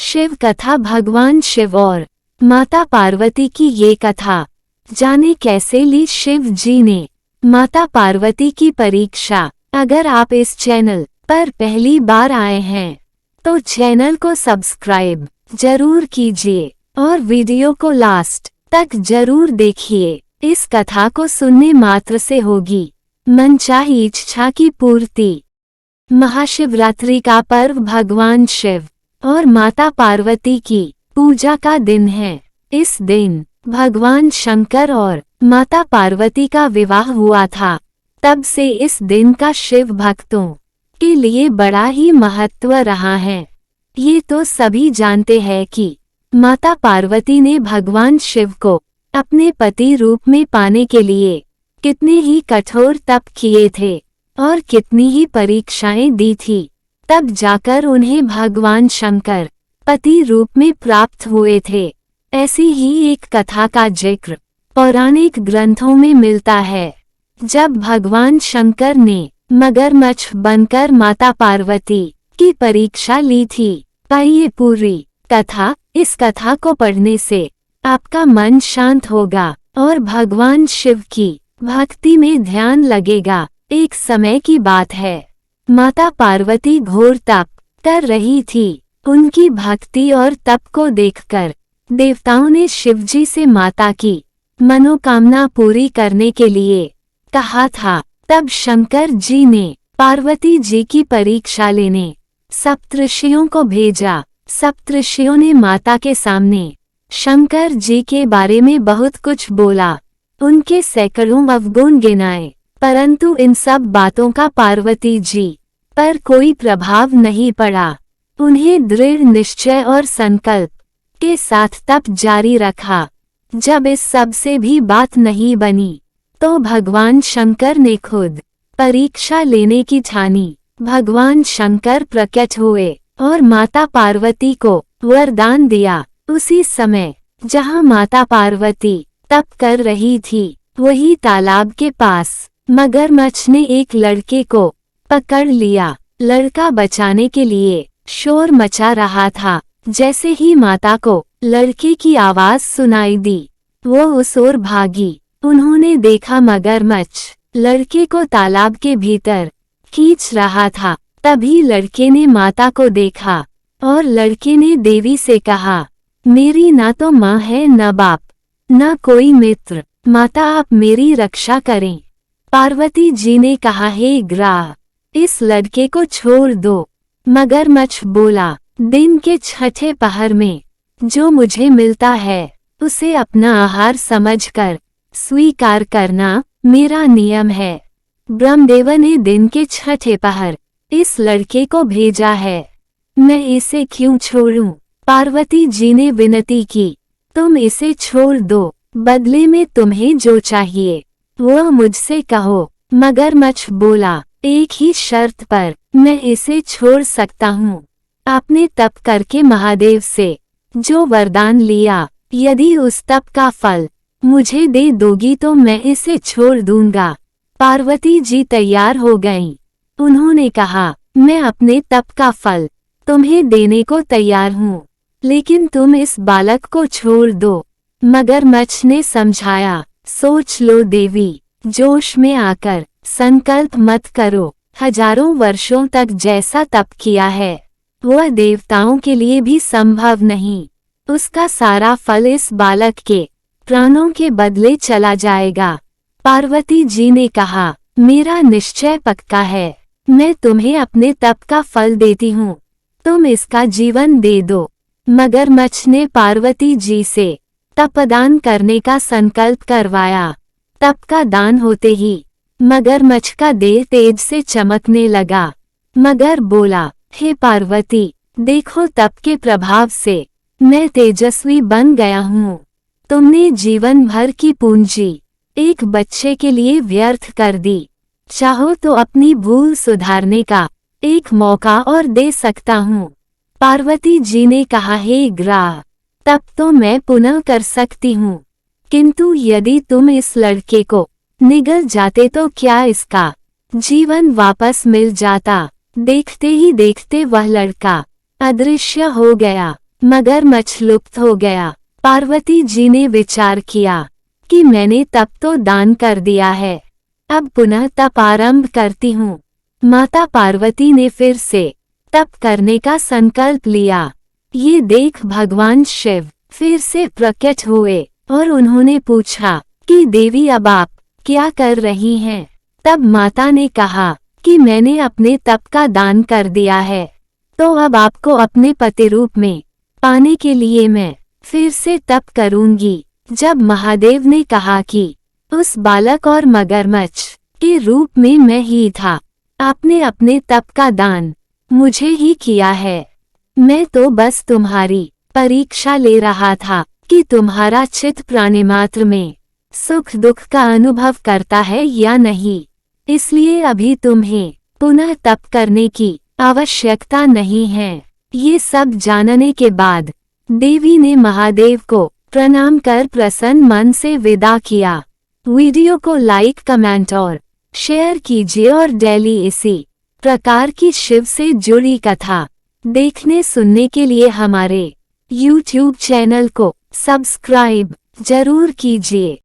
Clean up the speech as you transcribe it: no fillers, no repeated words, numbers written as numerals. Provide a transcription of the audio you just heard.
शिव कथा। भगवान शिव और माता पार्वती की ये कथा जाने कैसे ली शिव जी ने माता पार्वती की परीक्षा। अगर आप इस चैनल पर पहली बार आए हैं तो चैनल को सब्सक्राइब जरूर कीजिए और वीडियो को लास्ट तक जरूर देखिए। इस कथा को सुनने मात्र से होगी मनचाही इच्छा की पूर्ति। महाशिवरात्रि का पर्व भगवान शिव और माता पार्वती की पूजा का दिन है। इस दिन भगवान शंकर और माता पार्वती का विवाह हुआ था। तब से इस दिन का शिव भक्तों के लिए बड़ा ही महत्व रहा है। ये तो सभी जानते हैं कि माता पार्वती ने भगवान शिव को अपने पति रूप में पाने के लिए कितने ही कठोर तप किए थे और कितनी ही परीक्षाएं दी थी, तब जाकर उन्हें भगवान शंकर पति रूप में प्राप्त हुए थे। ऐसी ही एक कथा का जिक्र पौराणिक ग्रंथों में मिलता है। जब भगवान शंकर ने मगरमच्छ बनकर माता पार्वती की परीक्षा ली थी। ये पूरी कथा, इस कथा को पढ़ने से आपका मन शांत होगा और भगवान शिव की भक्ति में ध्यान लगेगा। एक समय की बात है, माता पार्वती घोर तप कर रही थी। उनकी भक्ति और तप को देखकर देवताओं ने शिवजी से माता की मनोकामना पूरी करने के लिए कहा था। तब शंकर जी ने पार्वती जी की परीक्षा लेने सप्तऋषियों को भेजा। सप्तऋषियों ने माता के सामने शंकर जी के बारे में बहुत कुछ बोला। उनके सैकड़ों अवगुण गिनाए, परंतु इन सब बातों का पार्वती जी पर कोई प्रभाव नहीं पड़ा। उन्हें दृढ़ निश्चय और संकल्प के साथ तप जारी रखा। जब इस सब से भी बात नहीं बनी तो भगवान शंकर ने खुद परीक्षा लेने की ठानी। भगवान शंकर प्रकट हुए और माता पार्वती को वरदान दिया। उसी समय जहां माता पार्वती तप कर रही थी, वही तालाब के पास मगरमच्छ ने एक लड़के को पकड़ लिया। लड़का बचाने के लिए शोर मचा रहा था। जैसे ही माता को लड़के की आवाज सुनाई दी, वो उस ओर भागी। उन्होंने देखा मगरमच्छ लड़के को तालाब के भीतर खींच रहा था। तभी लड़के ने माता को देखा और लड़के ने देवी से कहा, मेरी ना तो माँ है न बाप न कोई मित्र, माता आप मेरी रक्षा करें। पार्वती जी ने कहा, हे ग्राह, इस लड़के को छोड़ दो। मगरमच्छ बोला, दिन के छठे पहर में जो मुझे मिलता है उसे अपना आहार समझकर स्वीकार करना मेरा नियम है। ब्रह्मदेव ने दिन के छठे पहर इस लड़के को भेजा है, मैं इसे क्यों छोड़ूं? पार्वती जी ने विनती की, तुम इसे छोड़ दो, बदले में तुम्हें जो चाहिए वो मुझसे कहो। मगरमच्छ बोला, एक ही शर्त पर मैं इसे छोड़ सकता हूँ। आपने तप करके महादेव से जो वरदान लिया, यदि उस तप का फल मुझे दे दोगी तो मैं इसे छोड़ दूंगा। पार्वती जी तैयार हो गईं। उन्होंने कहा, मैं अपने तप का फल तुम्हें देने को तैयार हूँ, लेकिन तुम इस बालक को छोड़ दो। मगरमच्छ ने समझाया, सोच लो देवी, जोश में आकर संकल्प मत करो। हजारों वर्षों तक जैसा तप किया है वह देवताओं के लिए भी संभव नहीं। उसका सारा फल इस बालक के प्राणों के बदले चला जाएगा। पार्वती जी ने कहा, मेरा निश्चय पक्का है, मैं तुम्हें अपने तप का फल देती हूँ, तुम इसका जीवन दे दो। मगरमच्छ ने पार्वती जी से तपदान करने का संकल्प करवाया। तप का दान होते ही मगरमच्छ का देह तेज से चमकने लगा। मगर बोला, हे पार्वती, देखो तप के प्रभाव से मैं तेजस्वी बन गया हूँ। तुमने जीवन भर की पूंजी एक बच्चे के लिए व्यर्थ कर दी। चाहो तो अपनी भूल सुधारने का एक मौका और दे सकता हूँ। पार्वती जी ने कहा, हे ग्राह, तप तो मैं पुनः कर सकती हूँ, किंतु यदि तुम इस लड़के को निगल जाते तो क्या इसका जीवन वापस मिल जाता। देखते ही देखते वह लड़का अदृश्य हो गया। मगरमच्छ लुप्त हो गया। पार्वती जी ने विचार किया कि मैंने तप तो दान कर दिया है, अब पुनः तप आरंभ करती हूँ। माता पार्वती ने फिर से तप करने का संकल्प लिया। ये देख भगवान शिव फिर से प्रकट हुए और उन्होंने पूछा कि देवी अब आप क्या कर रही हैं? तब माता ने कहा कि मैंने अपने तप का दान कर दिया है, तो अब आपको अपने पति रूप में पाने के लिए मैं फिर से तप करूंगी। जब महादेव ने कहा कि उस बालक और मगरमच्छ के रूप में मैं ही था, आपने अपने तप का दान मुझे ही किया है। मैं तो बस तुम्हारी परीक्षा ले रहा था कि तुम्हारा चित्त प्राणी मात्र में सुख दुख का अनुभव करता है या नहीं, इसलिए अभी तुम्हें पुनः तप करने की आवश्यकता नहीं है। ये सब जानने के बाद देवी ने महादेव को प्रणाम कर प्रसन्न मन से विदा किया। वीडियो को लाइक कमेंट और शेयर कीजिए और डेली इसी प्रकार की शिव से जुड़ी कथा देखने सुनने के लिए हमारे YouTube चैनल को सब्सक्राइब जरूर कीजिए।